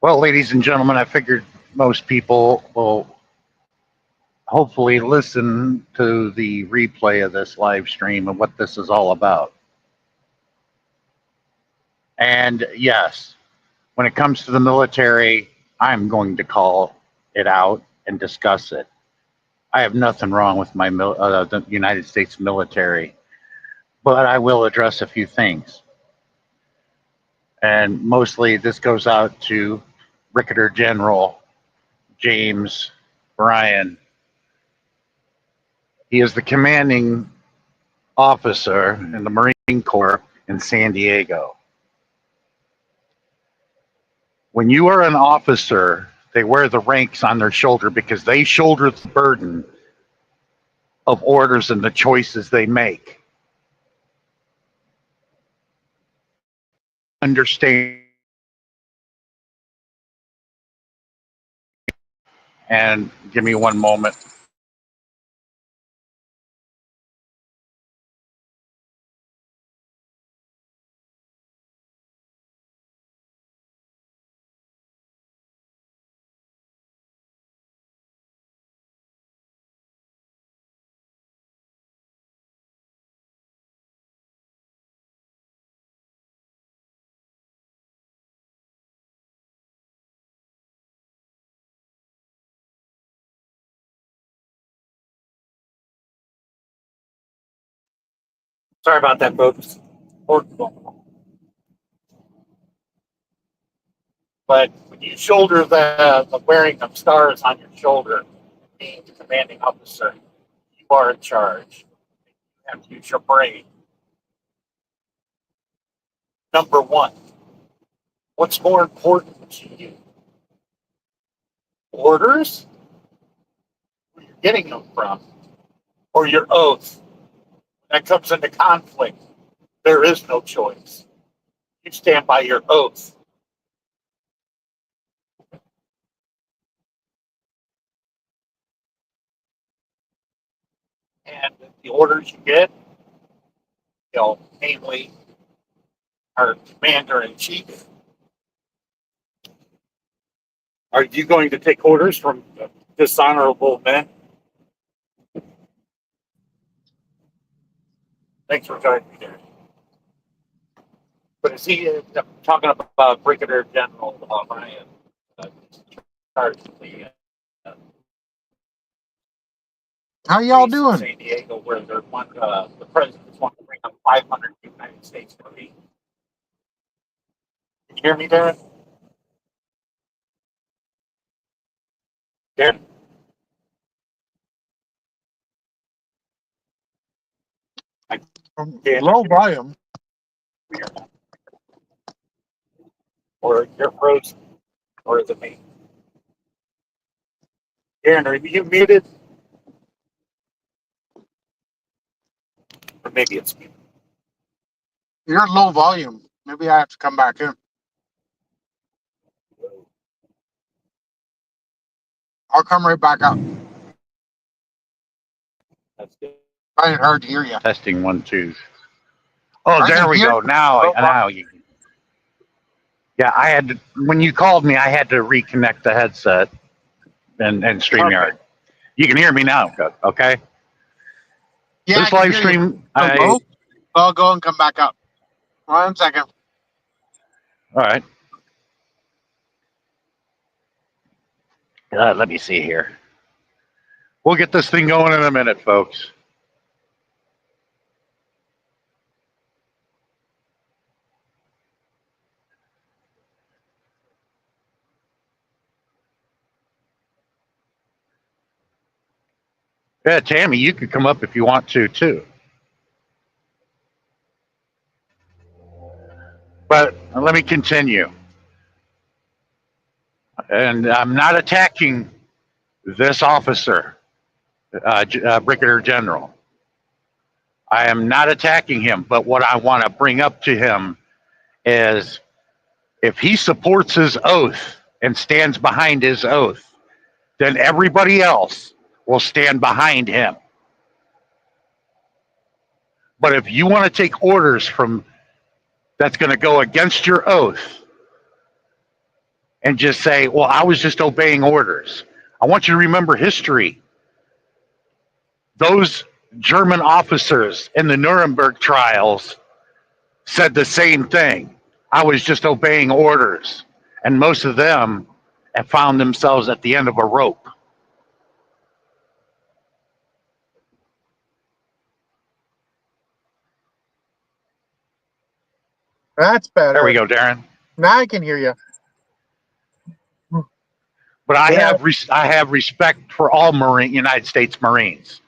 Well, ladies and gentlemen, I figured most people will hopefully listen to the replay of this live stream and what this is all about. And yes, when it comes to the military, I'm going to call it out and discuss it. I have nothing wrong with the United States military, but I will address a few things. And mostly this goes out to Brigadier General James Bryan. He is the commanding officer in the Marine Corps in San Diego. When you are an officer, they wear the ranks on their shoulder because they shoulder the burden of orders and the choices they make. Understand. And give me one moment. Sorry about that, folks. But when you shoulder the wearing of stars on your shoulder, being the commanding officer, you are in charge. You have to use your brain. Number one, what's more important to you? Orders? Where you're getting them from? Or your oath? When that comes into conflict, there is no choice. You stand by your oath. And the orders you get, namely our commander in chief, are you going to take orders from dishonorable men? Thanks for joining me there. But is he talking about Brigadier General Ryan, charge of the how y'all doing? San Diego, where the presidents want to bring up 500 United States Marines. Can you hear me, Darren? Darren? Low volume. Or you're frozen, or is it me? Darren, are you muted? Or maybe it's me. You're low volume. Maybe I have to come back in. I'll come right back out. That's good. I ain't hard to hear you. Testing 1 2. Oh, there we go. Now you. Yeah, I had to, when you called me, I had to reconnect the headset and StreamYard. Okay. You can hear me now, okay? Yeah, this live stream. I'll go and come back up. 1 second. All right. Let me see here. We'll get this thing going in a minute, folks. Yeah, Tammy, you could come up if you want to, too. But let me continue. And I'm not attacking this officer, Brigadier General. I am not attacking him, but what I want to bring up to him is if he supports his oath and stands behind his oath, then everybody else will stand behind him. But if you want to take orders from that's going to go against your oath and just say, well, I was just obeying orders. I want you to remember history. Those German officers in the Nuremberg trials said the same thing. I was just obeying orders. And most of them have found themselves at the end of a rope. That's There we better. go, Darren. Now I can hear you. But Yeah. I have respect for all United States Marines,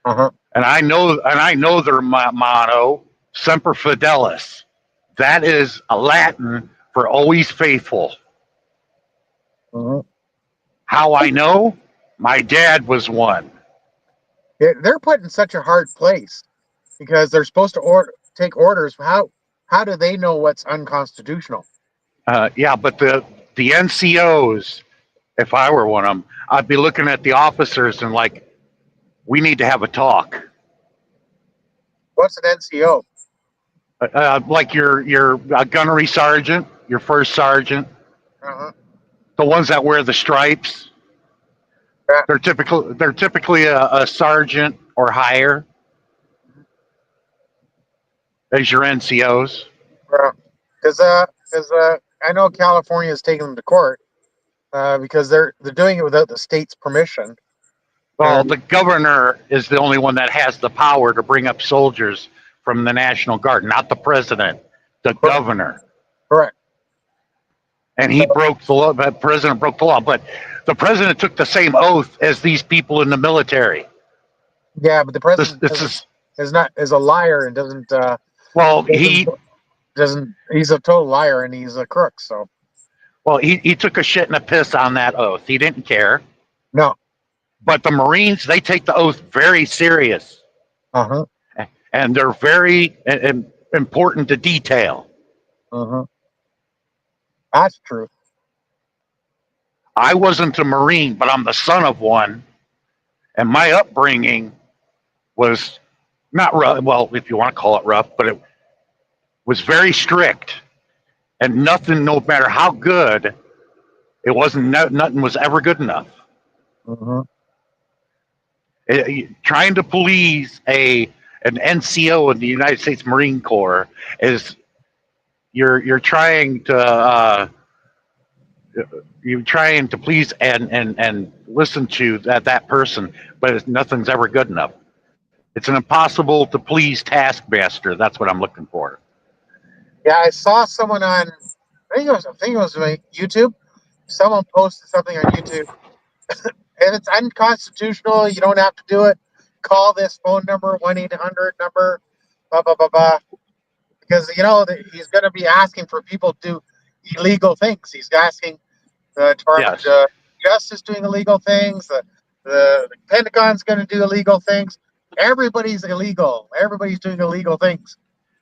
Uh-huh. and I know their motto, "Semper Fidelis." That is a Latin for always faithful. Uh-huh. How I know? My dad was one. They're put in such a hard place because they're supposed to take orders. How do they know what's unconstitutional? Yeah, but the NCOs, if I were one of them, I'd be looking at the officers and like, we need to have a talk. What's an NCO? Like your gunnery sergeant, your first sergeant, Uh-huh. the ones that wear the stripes. Yeah. They're typically a sergeant or higher as your NCOs. Because I know California is taking them to court because they're doing it without the state's permission. Well, And the governor is the only one that has the power to bring up soldiers from the National Guard, not the president, the governor. correct. And he broke the law. The president broke the law, but the president took the same oath as these people in the military. Yeah, but the This, president this is is a liar and well, doesn't he's a total liar and he's a crook. So he took a shit and a piss on that oath. He didn't care. no. But the Marines, they take the oath very serious, Uh-huh. and they're very important to detail. Uh-huh. That's true. I wasn't a Marine, but I'm the son of one, and my upbringing was not rough. Well, if you want to call it rough, but it was very strict, and nothing, no matter how good, it wasn't. Nothing was ever good enough. Uh-huh. Trying to please an NCO in the United States Marine Corps is you're trying to you're trying to please and listen to that person, but nothing's ever good enough. It's an impossible to please taskmaster. That's what I'm looking for. Yeah, I saw someone on I think it was like YouTube. Someone posted something on YouTube and it's unconstitutional. You don't have to do it. Call this phone number, 1-800 number, blah blah blah blah. Because he's going to be asking for people to do illegal things. He's asking the Department Yes. of Justice doing illegal things. The Pentagon's going to do illegal things. Everybody's illegal. Everybody's doing illegal things,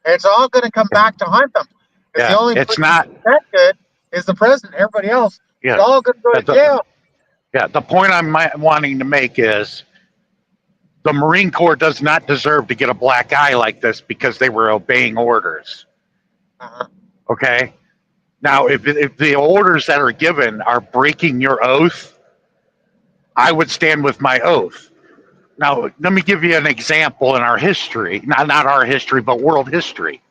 and it's all going to come back to haunt them. Because the Yeah. only It's person not. that good is the president. Everybody else is Yeah. all going to go to jail. Yeah. The point I'm wanting to make is the Marine Corps does not deserve to get a black eye like this because they were obeying orders. Uh-huh. Okay. Now, if the orders that are given are breaking your oath, I would stand with my oath. Now, let me give you an example in our history, not our history, but world history.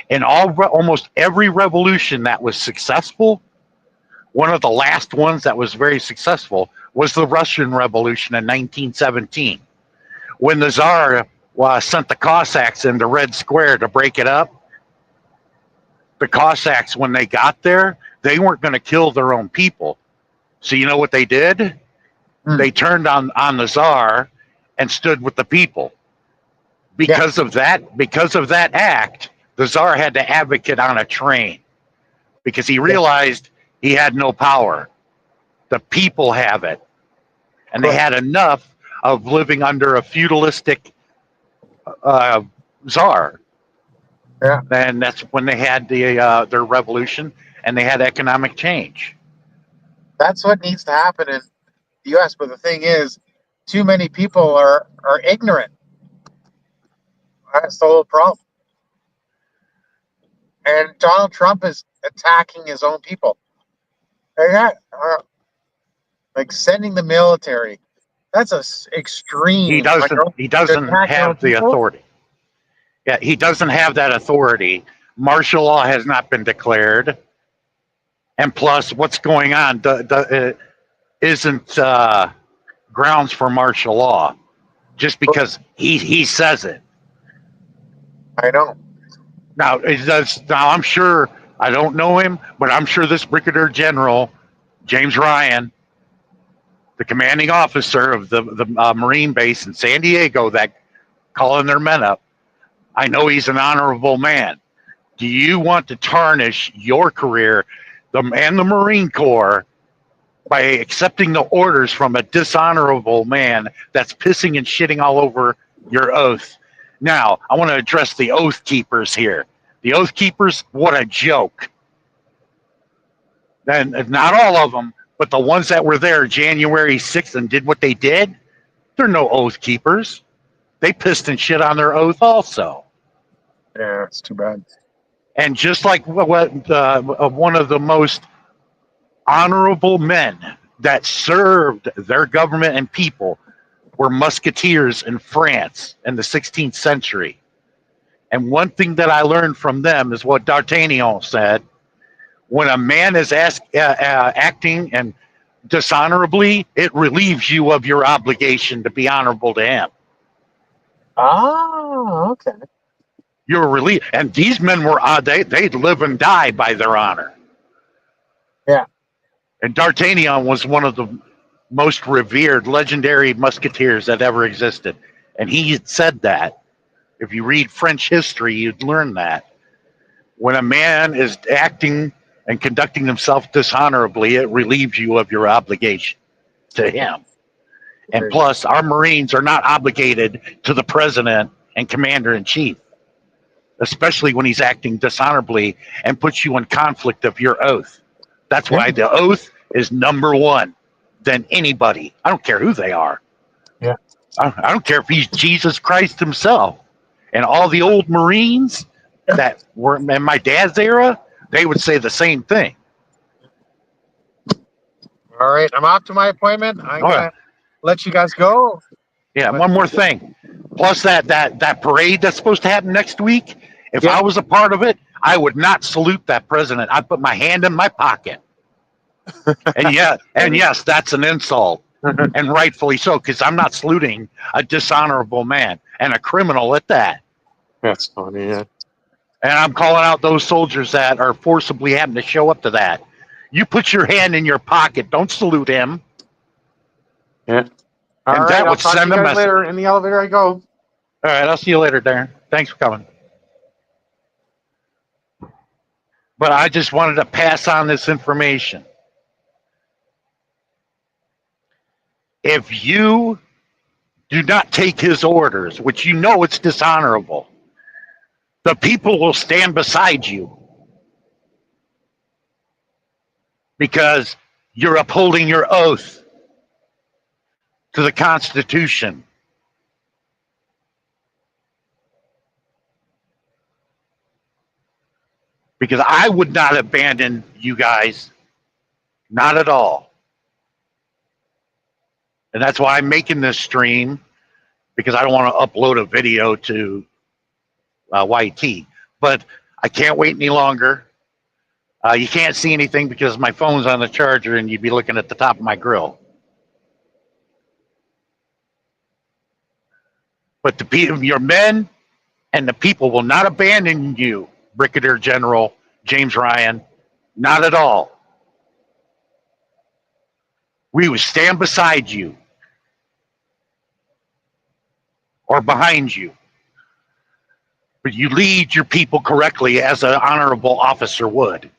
In almost every revolution that was successful, one of the last ones that was very successful was the Russian Revolution in 1917, when the Tsar sent the Cossacks into Red Square to break it up. The Cossacks, when they got there, they weren't going to kill their own people. So you know what they did? They turned on the Tsar and stood with the people. Because of that act, the Tsar had to advocate on a train because he realized he had no power. The people have it. And they had enough of living under a feudalistic Tsar. Yeah. And that's when they had their revolution and they had economic change. That's what needs to happen in the U.S. But the thing is, too many people are ignorant. That's the whole problem. And Donald Trump is attacking his own people. And that, like sending the military, that's He extreme on doesn't. He to doesn't attack your own have the people. authority. Yeah, he doesn't have that authority. Martial law has not been declared, and plus, what's going on isn't grounds for martial law. Just because he says it. I know. Now it does. Now I'm sure I don't know him, but I'm sure this Brigadier General James Ryan, the commanding officer of the Marine base in San Diego, that calling their men up. I know he's an honorable man. Do you want to tarnish your career and the Marine Corps by accepting the orders from a dishonorable man that's pissing and shitting all over your oath? Now, I want to address the oath keepers here. The oath keepers, what a joke. And not all of them, but the ones that were there January 6th and did what they did, they're no oath keepers. They pissed and shit on their oath also. Yeah, it's too bad. And just like one of the most honorable men that served their government and people were musketeers in France in the 16th century. And one thing that I learned from them is what D'Artagnan said. When a man is acting and dishonorably, it relieves you of your obligation to be honorable to him. Oh, okay. You're relieved. And these men were, they live and die by their honor. Yeah. And D'Artagnan was one of the most revered, legendary musketeers that ever existed. And he said that. If you read French history, you'd learn that. When a man is acting and conducting himself dishonorably, it relieves you of your obligation to him. And plus, our Marines are not obligated to the president and commander in chief, especially when he's acting dishonorably and puts you in conflict of your oath. That's why the oath is number one than anybody. I don't care who they are. Yeah. I don't care if he's Jesus Christ himself. And all the old Marines that were in my dad's era, they would say the same thing. All right, I'm off to my appointment. I'm gonna let you guys go. Yeah, one more thing. Plus that parade that's supposed to happen next week, if I was a part of it, I would not salute that president. I'd put my hand in my pocket. And yes, that's an insult. And rightfully so, because I'm not saluting a dishonorable man and a criminal at that. That's funny, yeah. And I'm calling out those soldiers that are forcibly having to show up to that. You put your hand in your pocket. Don't salute him. Yeah. All right, I'll talk to you guys later. In the elevator I go. All right, I'll see you later, Darren. Thanks for coming. But I just wanted to pass on this information. If you do not take his orders, which you know it's dishonorable, the people will stand beside you because you're upholding your oath to the Constitution. Because I would not abandon you guys, not at all. And that's why I'm making this stream, because I don't want to upload a video to YT. But I can't wait any longer. You can't see anything because my phone's on the charger and you'd be looking at the top of my grill. But your men and the people will not abandon you, Brigadier General James Ryan. Not at all. We will stand beside you or behind you. But you lead your people correctly as an honorable officer would.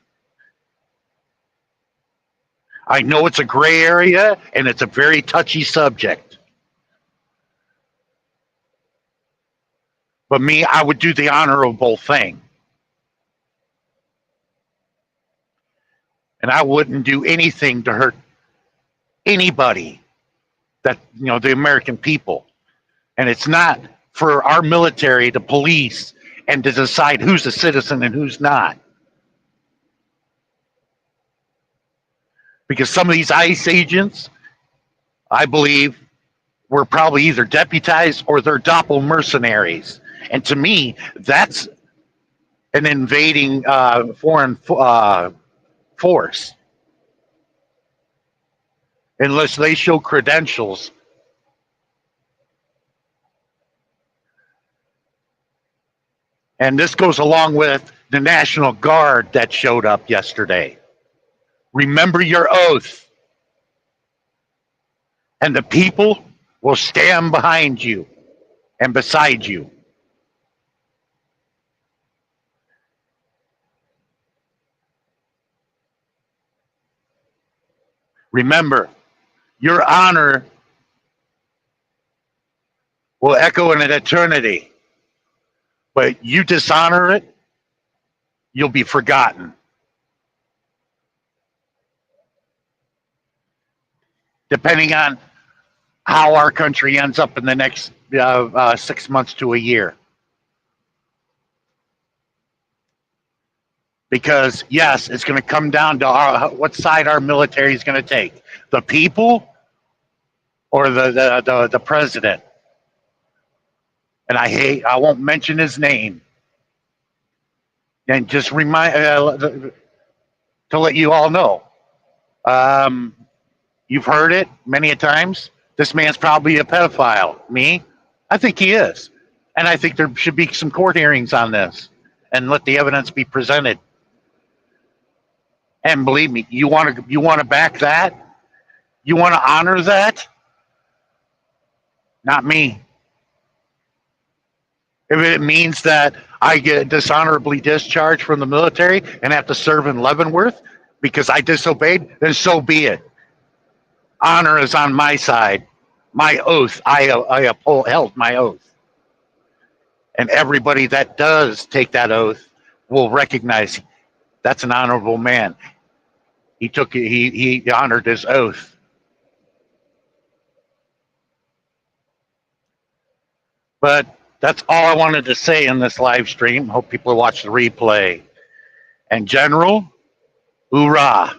I know it's a gray area and it's a very touchy subject. But me, I would do the honorable thing. And I wouldn't do anything to hurt anybody, that, the American people. And it's not for our military to police and to decide who's a citizen and who's not. Because some of these ICE agents, I believe, were probably either deputized or they're doppel mercenaries. And to me, that's an invading foreign force. Unless they show credentials. And this goes along with the National Guard that showed up yesterday. Remember your oath. And the people will stand behind you and beside you. Remember, your honor will echo in an eternity. But you dishonor it, you'll be forgotten. Depending on how our country ends up in the next 6 months to a year. Because, yes, it's going to come down to what side our military is going to take. The people or the president. And I won't mention his name. And just remind, to let you all know. You've heard it many a times. This man's probably a pedophile. Me? I think he is. And I think there should be some court hearings on this and let the evidence be presented. And believe me, you want to back that? You want to honor that? Not me. If it means that I get dishonorably discharged from the military and have to serve in Leavenworth because I disobeyed, then so be it. Honor is on my side. My oath, I held my oath. And everybody that does take that oath will recognize that's an honorable man. He honored his oath. But that's all I wanted to say in this live stream. Hope people watch the replay. And General, hoorah.